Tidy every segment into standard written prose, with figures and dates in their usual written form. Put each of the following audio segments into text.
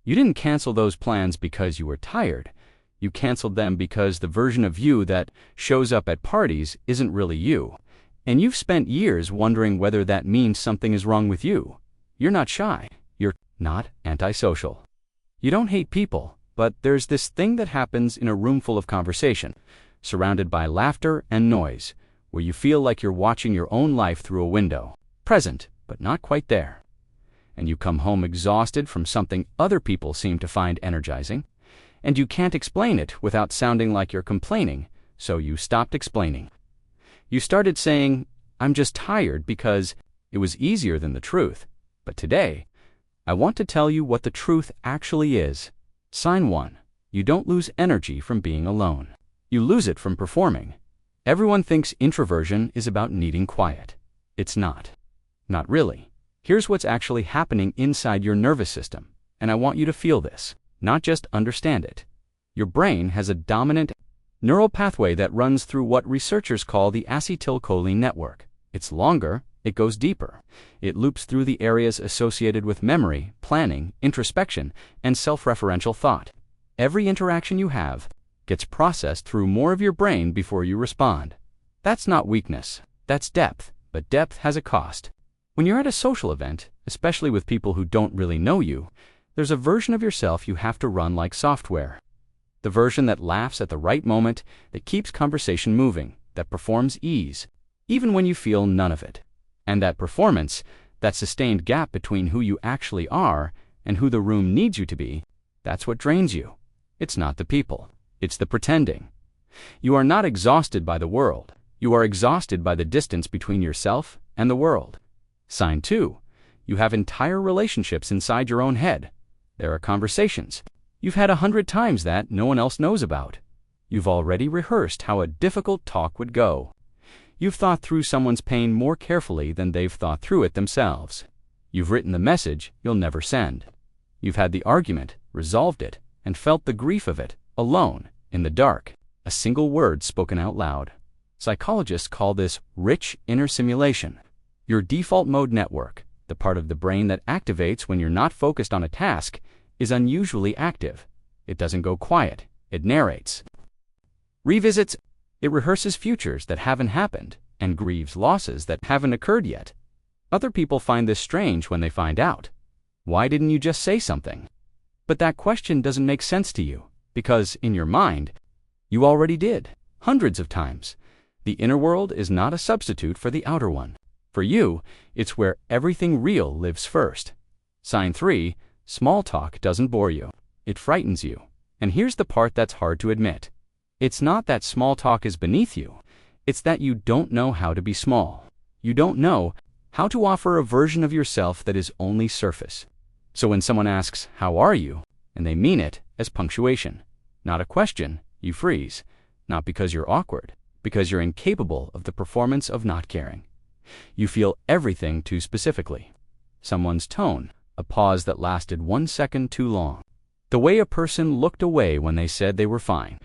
You didn't cancel those plans because you were tired. You canceled them because the version of you that shows up at parties isn't really you. And you've spent years wondering whether that means something is wrong with you. You're not shy. You're not antisocial. You don't hate people, but there's this thing that happens in a room full of conversation, surrounded by laughter and noise, where you feel like you're watching your own life through a window, present, but not quite there. And you come home exhausted from something other people seem to find energizing, and you can't explain it without sounding like you're complaining, so you stopped explaining. You started saying, "I'm just tired," because it was easier than the truth. But today, I want to tell you what the truth actually is. Sign 1. You don't lose energy from being alone. You lose it from performing. Everyone thinks introversion is about needing quiet. It's not. Not really. Here's what's actually happening inside your nervous system, and I want you to feel this, not just understand it. Your brain has a dominant neural pathway that runs through what researchers call the acetylcholine network. It's longer, it goes deeper. It loops through the areas associated with memory, planning, introspection, and self-referential thought. Every interaction you have gets processed through more of your brain before you respond. That's not weakness, that's depth, but depth has a cost. When you're at a social event, especially with people who don't really know you, there's a version of yourself you have to run like software. The version that laughs at the right moment, that keeps conversation moving, that performs ease, even when you feel none of it. And that performance, that sustained gap between who you actually are and who the room needs you to be, that's what drains you. It's not the people. It's the pretending. You are not exhausted by the world. You are exhausted by the distance between yourself and the world. Sign 2. You have entire relationships inside your own head. There are conversations you've had 100 times that no one else knows about. You've already rehearsed how a difficult talk would go. You've thought through someone's pain more carefully than they've thought through it themselves. You've written the message you'll never send. You've had the argument, resolved it, and felt the grief of it, alone, in the dark, a single word spoken out loud. Psychologists call this rich inner simulation. Your default mode network, the part of the brain that activates when you're not focused on a task, is unusually active. It doesn't go quiet. It narrates, revisits, it rehearses futures that haven't happened, and grieves losses that haven't occurred yet. Other people find this strange when they find out. Why didn't you just say something? But that question doesn't make sense to you, because in your mind, you already did, hundreds of times. The inner world is not a substitute for the outer one. For you, it's where everything real lives first. Sign 3. Small talk doesn't bore you. It frightens you. And here's the part that's hard to admit. It's not that small talk is beneath you. It's that you don't know how to be small. You don't know how to offer a version of yourself that is only surface. So when someone asks, "How are you?" and they mean it as punctuation, not a question, you freeze. Not because you're awkward, because you're incapable of the performance of not caring. You feel everything too specifically. Someone's tone, a pause that lasted 1 second too long. The way a person looked away when they said they were fine.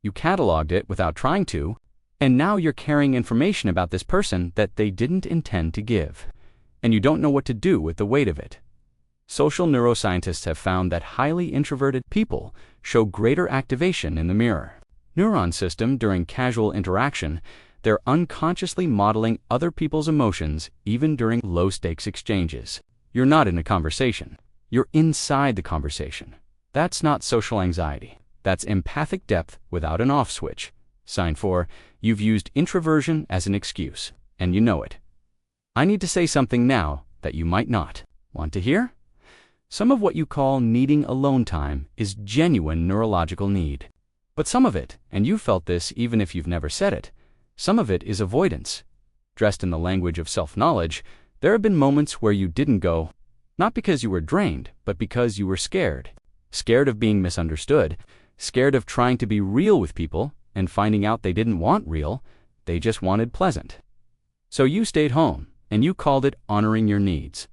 You cataloged it without trying to, and now you're carrying information about this person that they didn't intend to give. And you don't know what to do with the weight of it. Social neuroscientists have found that highly introverted people show greater activation in the mirror neuron system during casual interaction. They're unconsciously modeling other people's emotions even during low-stakes exchanges. You're not in a conversation. You're inside the conversation. That's not social anxiety. That's empathic depth without an off switch. Sign 4. You've used introversion as an excuse, and you know it. I need to say something now that you might not want to hear. Some of what you call needing alone time is genuine neurological need. But some of it, and you felt this even if you've never said it, some of it is avoidance. Dressed in the language of self-knowledge, there have been moments where you didn't go, not because you were drained, but because you were scared. Scared of being misunderstood, scared of trying to be real with people and finding out they didn't want real, they just wanted pleasant. So you stayed home, and you called it honoring your needs.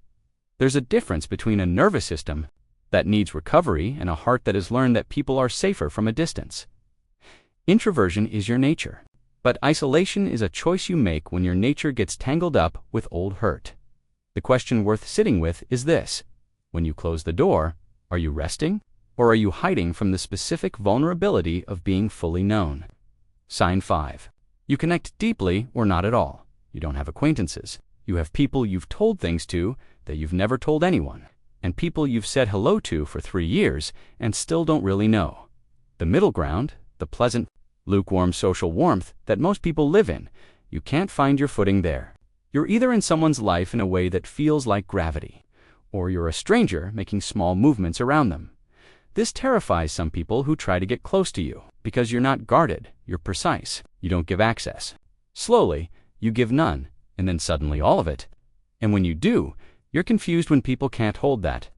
There's a difference between a nervous system that needs recovery and a heart that has learned that people are safer from a distance. Introversion is your nature, but isolation is a choice you make when your nature gets tangled up with old hurt. The question worth sitting with is this: when you close the door, Are you resting? Or are you hiding from the specific vulnerability of being fully known? Sign 5. You connect deeply or not at all. You don't have acquaintances. You have people you've told things to that you've never told anyone, and people you've said hello to for 3 years and still don't really know. The middle ground, the pleasant, lukewarm social warmth that most people live in, you can't find your footing there. You're either in someone's life in a way that feels like gravity, or you're a stranger making small movements around them. This terrifies some people who try to get close to you because you're not guarded, you're precise, you don't give access. Slowly, you give none, and then suddenly all of it. And when you do, you're confused when people can't hold that.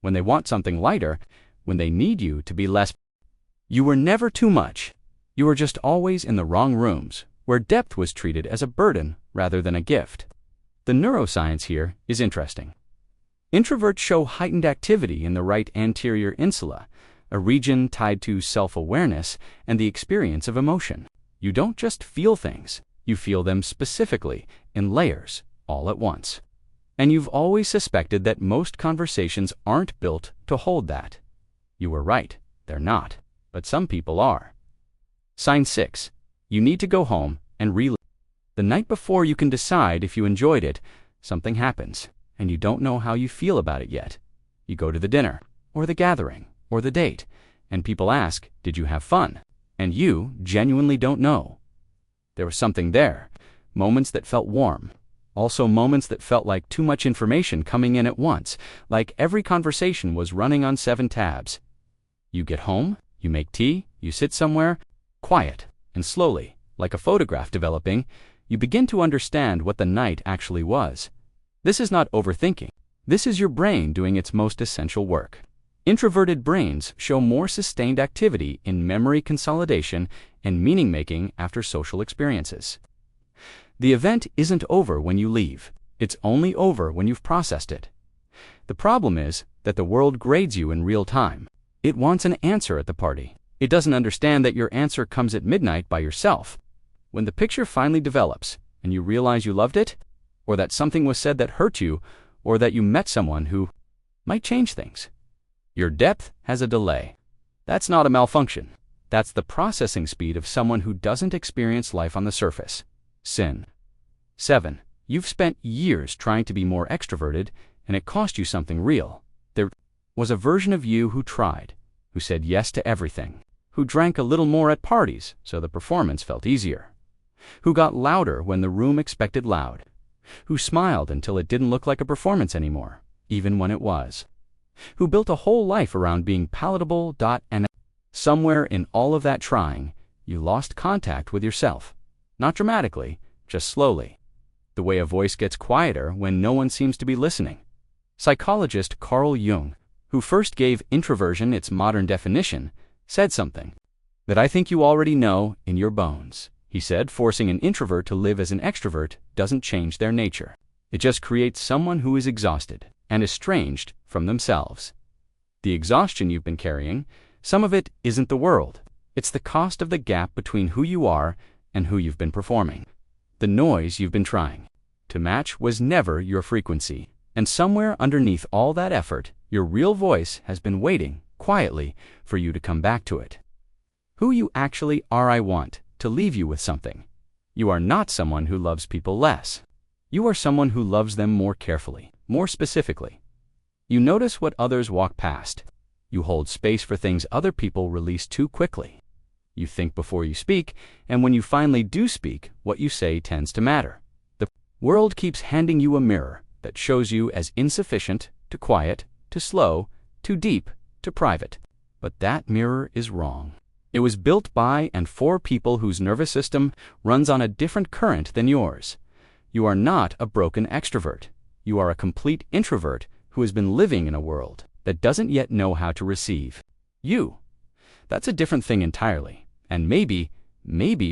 When they want something lighter, when they need you to be less. You were never too much. You were just always in the wrong rooms, where depth was treated as a burden rather than a gift. The neuroscience here is interesting. Introverts show heightened activity in the right anterior insula, a region tied to self-awareness and the experience of emotion. You don't just feel things, you feel them specifically, in layers, all at once. And you've always suspected that most conversations aren't built to hold that. You were right, they're not, but some people are. Sign 6. You need to go home and relive. The night before you can decide if you enjoyed it, something happens, and you don't know how you feel about it yet. You go to the dinner, or the gathering, or the date, and people ask, did you have fun? And you genuinely don't know. There was something there, moments that felt warm, also moments that felt like too much information coming in at once, like every conversation was running on 7 tabs. You get home, you make tea, you sit somewhere, quiet, and slowly, like a photograph developing, you begin to understand what the night actually was. This is not overthinking. This is your brain doing its most essential work. Introverted brains show more sustained activity in memory consolidation and meaning-making after social experiences. The event isn't over when you leave. It's only over when you've processed it. The problem is that the world grades you in real time. It wants an answer at the party. It doesn't understand that your answer comes at midnight by yourself. When the picture finally develops and you realize you loved it, or that something was said that hurt you, or that you met someone who might change things, your depth has a delay. That's not a malfunction. That's the processing speed of someone who doesn't experience life on the surface. Sin. 7. You've spent years trying to be more extroverted, and it cost you something real. There was a version of you who tried, who said yes to everything, who drank a little more at parties so the performance felt easier, who got louder when the room expected loud, who smiled until it didn't look like a performance anymore, even when it was, who built a whole life around being palatable. And somewhere in all of that trying, you lost contact with yourself. Not dramatically, just slowly. The way a voice gets quieter when no one seems to be listening. Psychologist Carl Jung, who first gave introversion its modern definition, said something that I think you already know in your bones. He said forcing an introvert to live as an extrovert doesn't change their nature. It just creates someone who is exhausted and estranged from themselves. The exhaustion you've been carrying, some of it isn't the world. It's the cost of the gap between who you are and who you've been performing. The noise you've been trying to match was never your frequency. And somewhere underneath all that effort, your real voice has been waiting quietly for you to come back to it. Who you actually are. I want to leave you with something. You are not someone who loves people less. You are someone who loves them more carefully, more specifically. You notice what others walk past. You hold space for things other people release too quickly. You think before you speak, and when you finally do speak, what you say tends to matter. The world keeps handing you a mirror that shows you as insufficient, too quiet, too slow, too deep, too private. But that mirror is wrong. It was built by and for people whose nervous system runs on a different current than yours. You are not a broken extrovert. You are a complete introvert who has been living in a world that doesn't yet know how to receive you. That's a different thing entirely. And maybe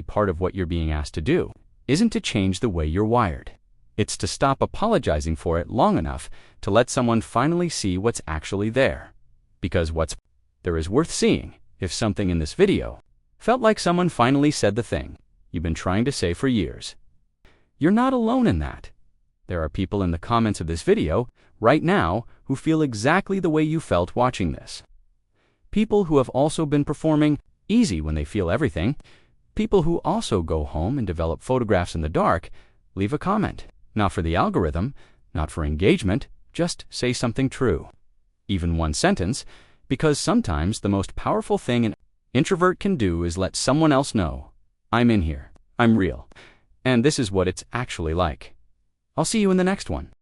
part of what you're being asked to do isn't to change the way you're wired. It's to stop apologizing for it long enough to let someone finally see what's actually there. Because what's there is worth seeing if something in this video felt like someone finally said the thing you've been trying to say for years. You're not alone in that. There are people in the comments of this video right now who feel exactly the way you felt watching this. People who have also been performing easy when they feel everything. People who also go home and develop photographs in the dark. Leave a comment. Not for the algorithm, not for engagement, just say something true. Even one sentence, because sometimes the most powerful thing an introvert can do is let someone else know, I'm in here, I'm real, and this is what it's actually like. I'll see you in the next one.